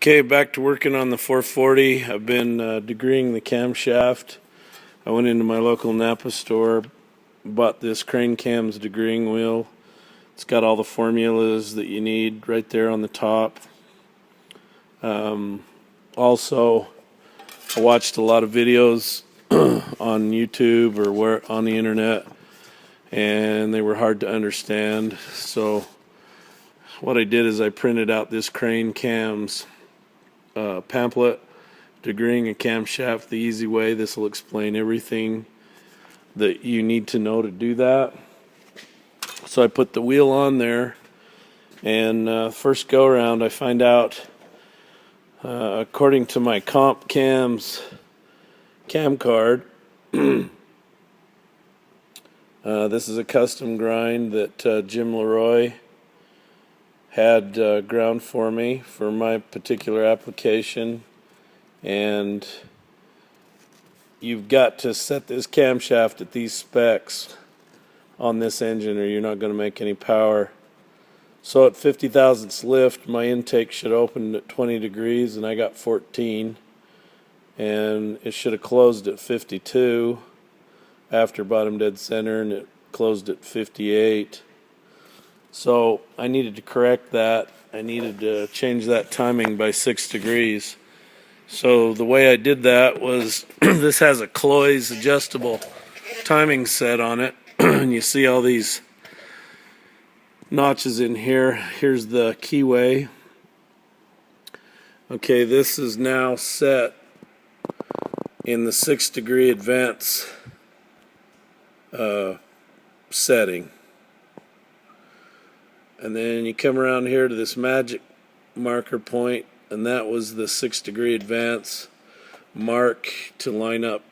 Okay, back to working on the 440. I've been degreeing the camshaft. I went into my local Napa store, bought this Crane Cam's degreeing wheel. It's got all the formulas that you need right there on the top. Also, I watched a lot of videos on YouTube or on the internet, and they were hard to understand. So what I did is I printed out this Crane Cam's pamphlet, degreeing a camshaft the easy way. This will explain everything that you need to know to do that. So I put the wheel on there, and first go around I find out, according to my Comp Cam's cam card, this is a custom grind that Jim Leroy had ground for me for my particular application, and you've got to set this camshaft at these specs on this engine or you're not going to make any power. So at 50 thousandths lift, my intake should open at 20 degrees and I got 14, and it should have closed at 52 after bottom dead center, and it closed at 58. So I needed to correct that. I needed to change that timing by 6 degrees. So the way I did that was this has a cloise adjustable timing set on it. And you see all these notches in here. Here's the keyway. Okay, this is now set in the 6 degree advance setting. And then you come around here to this magic marker point, and that was the 6 degree advance mark to line up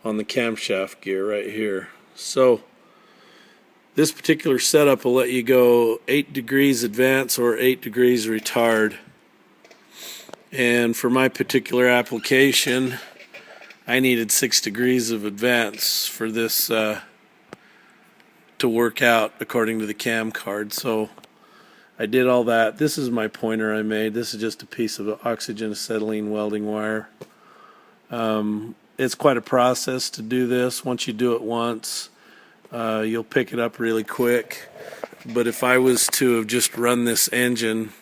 on the camshaft gear right here. So this particular setup will let you go 8 degrees advance or 8 degrees retard. And for my particular application, I needed 6 degrees of advance for this to work out according to the cam card. So I did all that. This is my pointer I made. This is just a piece of oxygen acetylene welding wire. It's quite a process to do this. Once you do it once, you'll pick it up really quick. But if I was to have just run this engine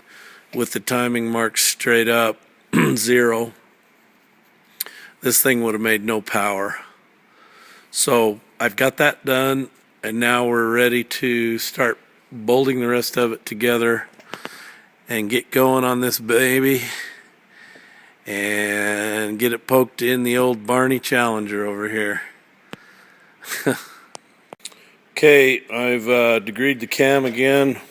with the timing marked straight up 0, this thing would have made no power. So I've got that done, and now we're ready to start bolting the rest of it together and get going on this baby and get it poked in the old Barney Challenger over here. Okay, I've degreed the cam again,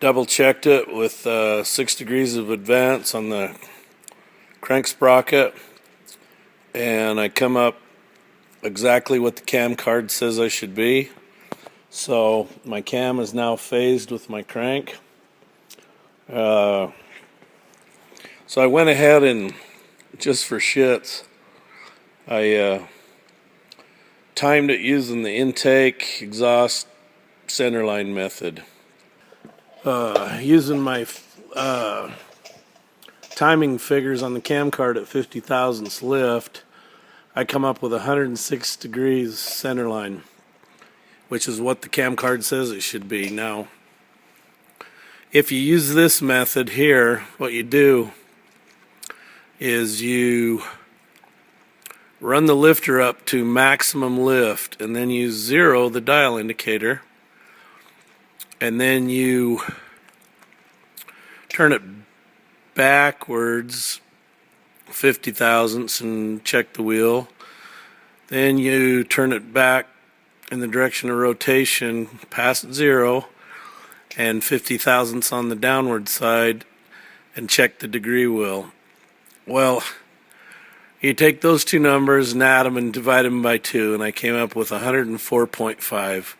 double checked it with 6 degrees of advance on the crank sprocket, and I come up exactly what the cam card says I should be. So my cam is now phased with my crank. So I went ahead and, just for shits, I timed it using the intake exhaust centerline method. Using my timing figures on the cam card at 50 thousandths lift, I come up with 106 degrees centerline, which is what the cam card says it should be. Now, if you use this method here, what you do is you run the lifter up to maximum lift, and then you 0 the dial indicator, and then you turn it backwards 50 thousandths and check the wheel. Then you turn it back in the direction of rotation past 0 and 50 thousandths on the downward side and check the degree wheel. Well, you take those two numbers and add them and divide them by 2, and I came up with 104.5,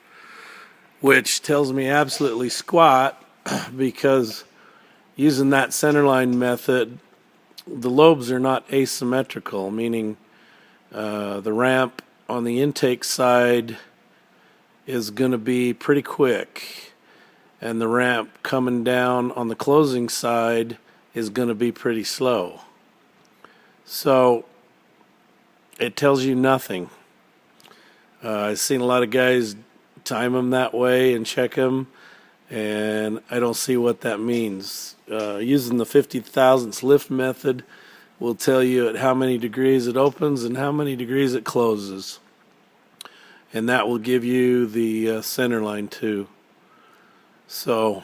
which tells me absolutely squat, because using that centerline method, the lobes are not asymmetrical, meaning the ramp on the intake side is going to be pretty quick, and the ramp coming down on the closing side is going to be pretty slow. So it tells you nothing. I've seen a lot of guys time them that way and check them, and I don't see what that means. Using the 50 thousandths lift method will tell you at how many degrees it opens and how many degrees it closes. And that will give you the center line too. So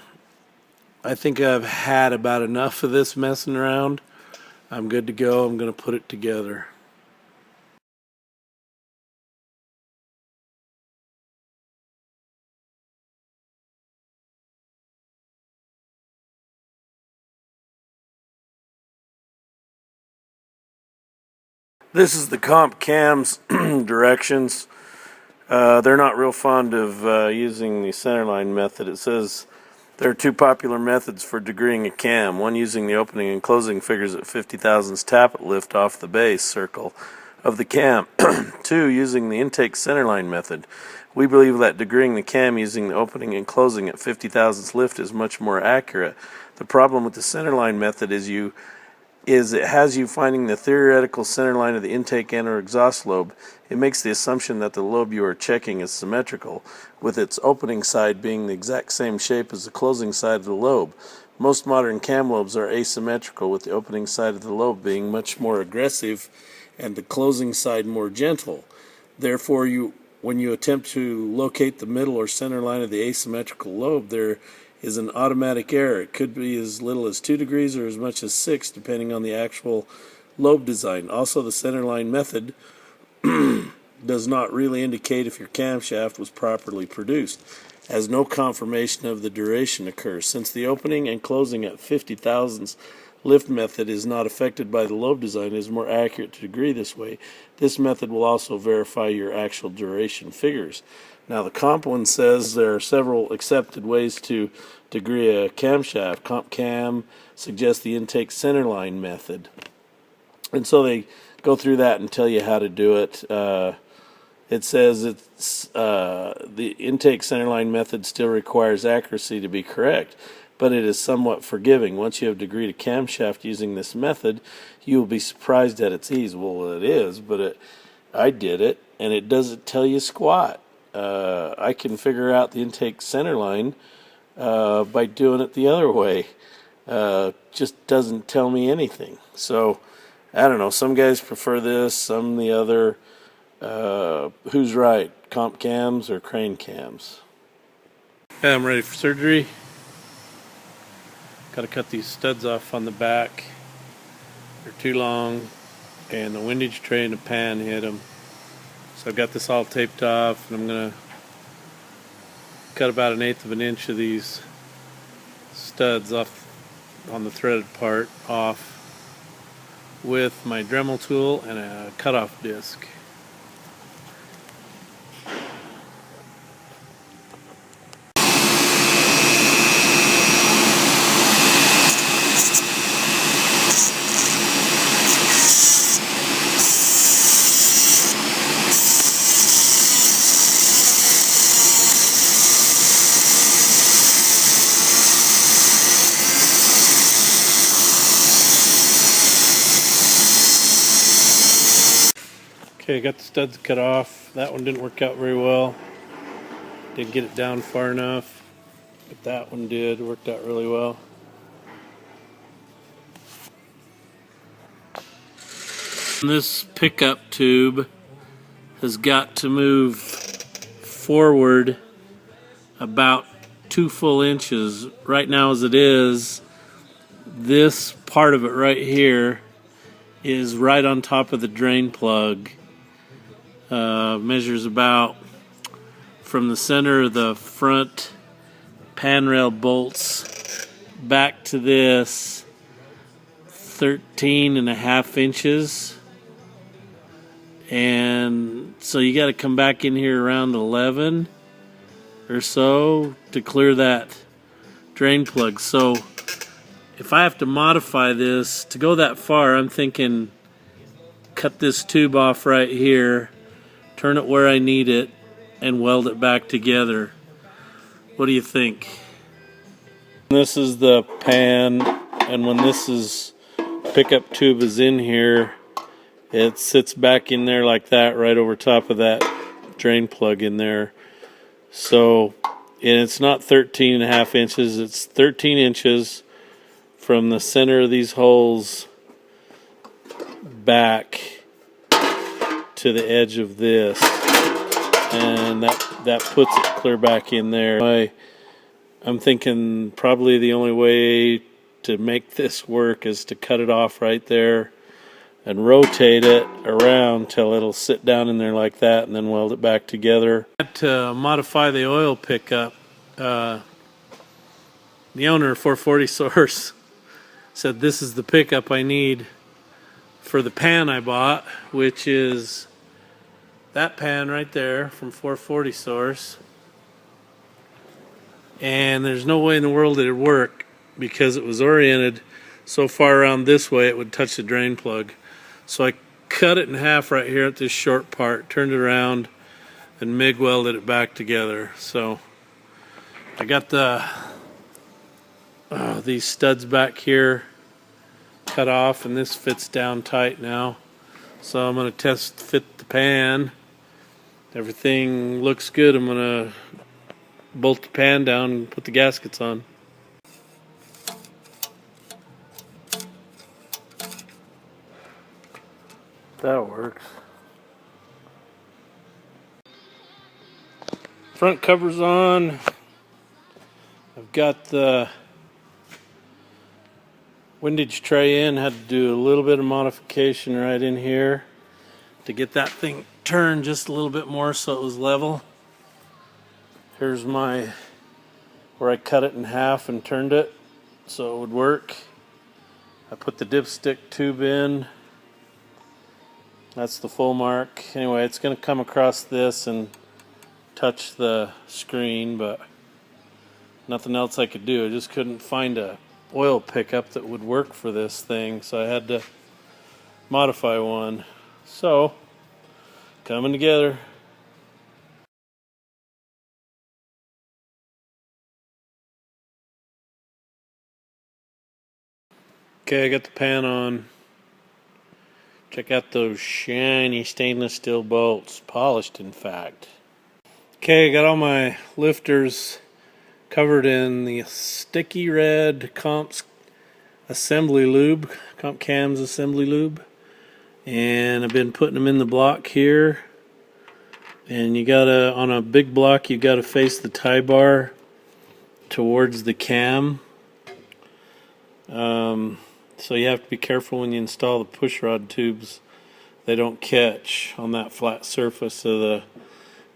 I think I've had about enough of this messing around. I'm good to go. I'm going to put it together. This is the comp cam's directions. They're not real fond of using the centerline method. It says there are two popular methods for degreeing a cam. One using the opening and closing figures at 50 thousandths tappet lift off the base circle of the cam. Two, using the intake centerline method. We believe that degreeing the cam using the opening and closing at 50 thousandths lift is much more accurate. The problem with the centerline method is it has you finding the theoretical center line of the intake and or exhaust lobe. It makes the assumption that the lobe you are checking is symmetrical, with its opening side being the exact same shape as the closing side of the lobe. Most modern cam lobes are asymmetrical, with the opening side of the lobe being much more aggressive and the closing side more gentle. Therefore, when you attempt to locate the middle or center line of the asymmetrical lobe, there is an automatic error. It could be as little as 2 degrees or as much as 6, depending on the actual lobe design. Also, the centerline method does not really indicate if your camshaft was properly produced, as no confirmation of the duration occurs. Since the opening and closing at 50 thousandths lift method is not affected by the lobe design, it is more accurate to degree this way. This method will also verify your actual duration figures. Now, the comp one says there are several accepted ways to degree a camshaft. Comp Cam suggests the intake centerline method. And so they go through that and tell you how to do it. It says the intake centerline method still requires accuracy to be correct, but it is somewhat forgiving. Once you have degreed a camshaft using this method, you will be surprised at its ease. Well, it is, but I did it, and it doesn't tell you squat. I can figure out the intake center line by doing it the other way. Just doesn't tell me anything. So, I don't know. Some guys prefer this, some the other. Who's right? Comp cams or crane cams? Okay, I'm ready for surgery. Got to cut these studs off on the back. They're too long, and the windage tray and the pan hit them. So I've got this all taped off, and I'm going to cut about 1/8 of an inch of these studs off on the threaded part off with my Dremel tool and a cutoff disc. Okay, I got the studs cut off. That one didn't work out very well. Didn't get it down far enough, but that one did. Worked out really well. This pickup tube has got to move forward about 2 full inches. Right now, as it is, this part of it right here is right on top of the drain plug. Measures about from the center of the front pan rail bolts back to this 13.5 inches, and so you got to come back in here around 11 or so to clear that drain plug. So if I have to modify this to go that far, I'm thinking cut this tube off right here, turn it where I need it, and weld it back together. What do you think? This is the pan and when this pickup tube is in here, it sits back in there like that, right over top of that drain plug in there. So, and it's not 13.5 inches, it's 13 inches from the center of these holes back to the edge of this, and that puts it clear back in there. I'm thinking probably the only way to make this work is to cut it off right there and rotate it around till it'll sit down in there like that, and then weld it back together. To modify the oil pickup, the owner of 440 Source said this is the pickup I need for the pan I bought, which is that pan right there from 440 Source. And there's no way in the world it would work because it was oriented so far around this way it would touch the drain plug. So I cut it in half right here at this short part, turned it around, and MIG welded it back together. So I got these studs back here cut off, and this fits down tight now. So I'm going to test fit the pan. Everything looks good. I'm going to bolt the pan down and put the gaskets on. That works. Front cover's on. I've got the windage tray in. Had to do a little bit of modification right in here to get that thing turned just a little bit more so it was level. Here's where I cut it in half and turned it so it would work. I put the dipstick tube in. That's the full mark. Anyway, it's going to come across this and touch the screen, but nothing else I could do. I just couldn't find a oil pickup that would work for this thing, so I had to modify one. So, coming together. Okay, I got the pan on. Check out those shiny stainless steel bolts, polished in fact. Okay, I got all my lifters covered in the sticky red Comp's assembly lube, Comp Cams assembly lube, and I've been putting them in the block here. And you gotta, on a big block, you gotta face the tie bar towards the cam. So you have to be careful when you install the pushrod tubes. They don't catch on that flat surface of the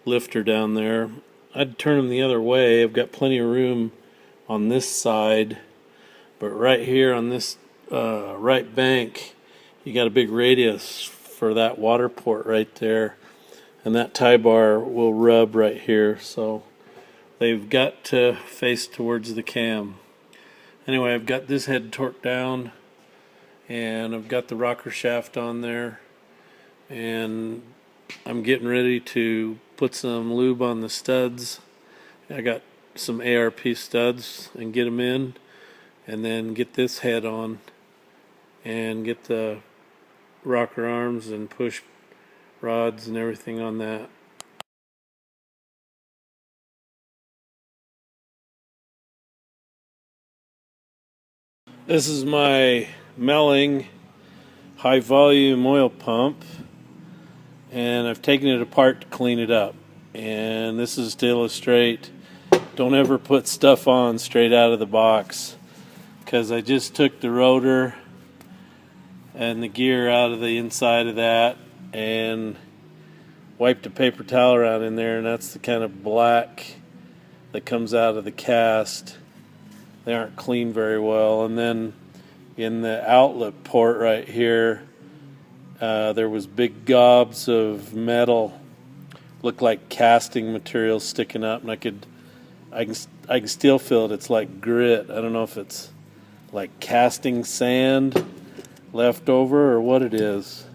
lifter down there. I'd turn them the other way. I've got plenty of room on this side, but right here on this right bank, you got a big radius for that water port right there, and that tie bar will rub right here, so they've got to face towards the cam. Anyway, I've got this head torqued down, and I've got the rocker shaft on there, and I'm getting ready to put some lube on the studs. I got some ARP studs and get them in, and then get this head on and get the rocker arms and push rods and everything on that. This is my Melling high volume oil pump, and I've taken it apart to clean it up. And this is to illustrate, don't ever put stuff on straight out of the box, because I just took the rotor and the gear out of the inside of that and wiped a paper towel around in there, and that's the kind of black that comes out of the cast. They aren't cleaned very well. And then in the outlet port right here, there was big gobs of metal, looked like casting material sticking up, and I can still feel it. It's like grit. I don't know if it's like casting sand left over or what it is,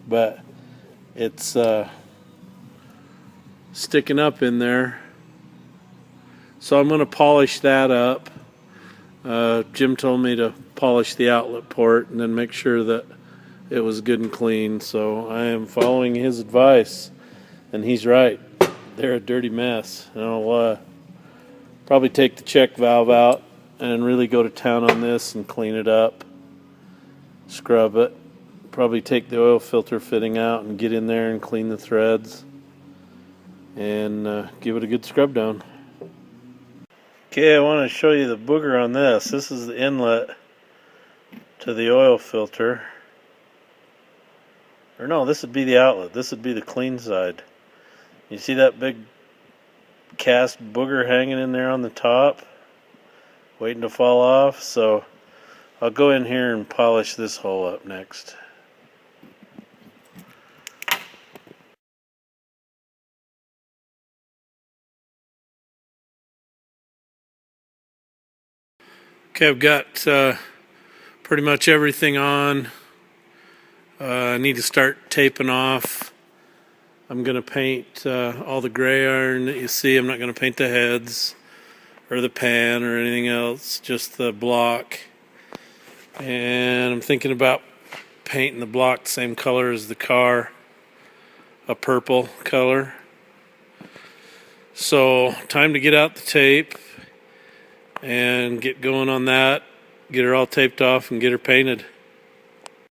but it's sticking up in there. So I'm going to polish that up. Jim told me to polish the outlet port and then make sure that it was good and clean, so I am following his advice, and he's right. They're a dirty mess. I'll probably take the check valve out and really go to town on this and clean it up, scrub it, probably take the oil filter fitting out and get in there and clean the threads and give it a good scrub down. Okay, I want to show you the booger on this. This is the inlet to the oil filter. Or no, this would be the outlet. This would be the clean side. You see that big cast booger hanging in there on the top, waiting to fall off? So I'll go in here and polish this hole up next. Okay, I've got pretty much everything on. I need to start taping off. I'm going to paint all the gray iron that you see. I'm not going to paint the heads or the pan or anything else, just the block. And I'm thinking about painting the block the same color as the car, a purple color. So, time to get out the tape and get going on that, get her all taped off and get her painted.